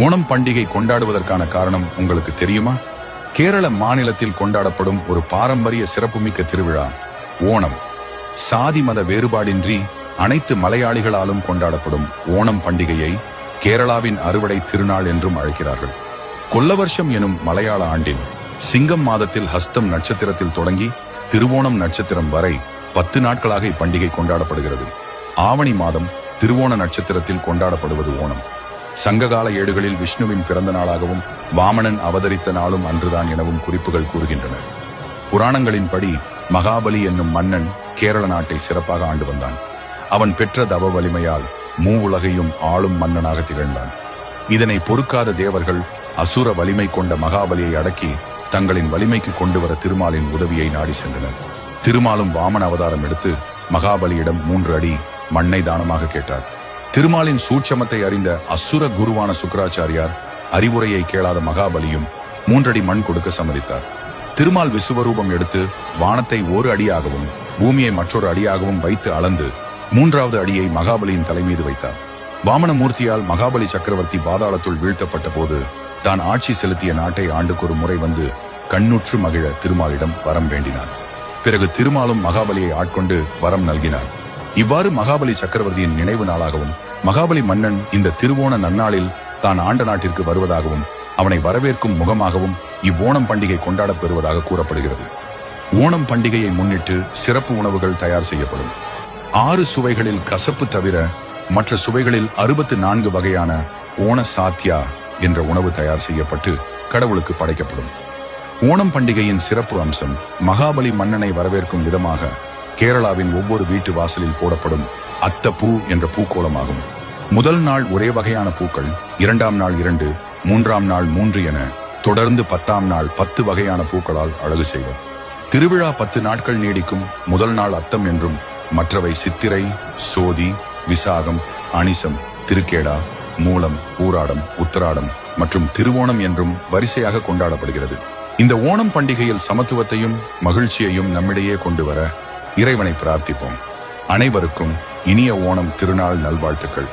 ஓணம் பண்டிகை கொண்டாடுவதற்கான காரணம் உங்களுக்கு தெரியுமா? கேரள மாநிலத்தில் கொண்டாடப்படும் ஒரு பாரம்பரிய சிறப்புமிக்க திருவிழா ஓணம். சாதி மத வேறுபாடின்றி அனைத்து மலையாளிகளாலும் கொண்டாடப்படும் ஓணம் பண்டிகையை கேரளாவின் அறுவடை திருநாள் என்றும் அழைக்கிறார்கள். கொல்லவர்ஷம் எனும் மலையாள ஆண்டின் சிங்கம் மாதத்தில் ஹஸ்தம் நட்சத்திரத்தில் தொடங்கி திருவோணம் நட்சத்திரம் வரை 10 நாட்களாக இப்பண்டிகை கொண்டாடப்படுகிறது. ஆவணி மாதம் திருவோண நட்சத்திரத்தில் கொண்டாடப்படுவது ஓணம். சங்ககால ஏடுகளில் விஷ்ணுவின் பிறந்த நாளாகவும் வாமனன் அவதரித்த நாளும் அன்றுதான் எனவும் குறிப்புகள் கூறுகின்றன. புராணங்களின்படி மகாபலி என்னும் மன்னன் கேரள நாட்டை சிறப்பாக ஆண்டு வந்தான். அவன் பெற்ற தவ வலிமையால் மூவுலகையும் ஆளும் மன்னனாக திகழ்ந்தான். இதனை பொறுக்காத தேவர்கள் அசுர வலிமை கொண்ட மகாபலியை அடக்கி தங்களின் வலிமைக்கு கொண்டு வர திருமாலின் உதவியை நாடி சென்றனர். திருமாலும் வாமன அவதாரம் எடுத்து மகாபலியிடம் 3 அடி மண்ணை தானமாக கேட்டார். திருமாலின் சூட்சமத்தை அறிந்த அசுர குருவான சுக்கராச்சாரியார் அறிவுரையை கேளாத மகாபலியும் 3 அடி மண் கொடுக்க சம்மதித்தார். திருமால் விசுவரூபம் எடுத்து வானத்தை 1 அடியாகவும் பூமியை மற்றொரு அடியாகவும் வைத்து அளந்து 3வது அடியை மகாபலியின் தலைமீது வைத்தார். வாமன மூர்த்தியால் மகாபலி சக்கரவர்த்தி பாதாளத்துள் வீழ்த்தப்பட்ட போது தான் ஆட்சி செலுத்திய நாட்டை ஆண்டுக்கு ஒரு முறை வந்து கண்ணுற்று மகிழ திருமாலிடம் வரம் வேண்டினார். பிறகு திருமாலும் மகாபலியை ஆட்கொண்டு வரம் நல்கினார். இவ்வாறு மகாபலி சக்கரவர்த்தியின் நினைவு நாளாகவும் மகாபலி மன்னன் இந்த திருவோண நன்னாளில் தான் ஆண்ட நாட்டிற்கு வருவதாகவும் அவனை வரவேற்கும் முகமாகவும் இவ்வோணம் பண்டிகை கொண்டாடப் பெறுவதாக கூறப்படுகிறது. ஓணம் பண்டிகையை முன்னிட்டு சிறப்பு உணவுகள் தயார் செய்யப்படும். 6 சுவைகளில் கசப்பு தவிர மற்ற சுவைகளில் 64 வகையான ஓண சாத்தியா என்ற உணவு தயார் செய்யப்பட்டு கடவுளுக்கு படைக்கப்படும். ஓணம் பண்டிகையின் சிறப்பு அம்சம் மகாபலி மன்னனை வரவேற்கும் விதமாக கேரளாவின் ஒவ்வொரு வீட்டு வாசலில் போடப்படும் அத்தப்பூ என்ற பூக்கோளமாகும். முதல் நாள் ஒரே வகையான பூக்கள், 2ஆம் நாள் 2, 3ஆம் நாள் 3 என தொடர்ந்து 10ஆம் நாள் 10 வகையான பூக்களால் அழகு செய்வர். திருவிழா 10 நாட்கள் நீடிக்கும். முதல் நாள் அத்தம் என்றும் மற்றவை சித்திரை, சோதி, விசாகம், அனிசம், திருக்கேடா, மூலம், ஊராடம், உத்தராடம் மற்றும் திருவோணம் என்றும் வரிசையாக கொண்டாடப்படுகிறது. இந்த ஓணம் பண்டிகையில் சமத்துவத்தையும் மகிழ்ச்சியையும் நம்மிடையே கொண்டு வர இறைவனை பிரார்த்திப்போம். அனைவருக்கும் இனிய ஓணம் திருநாள் நல்வாழ்த்துக்கள்.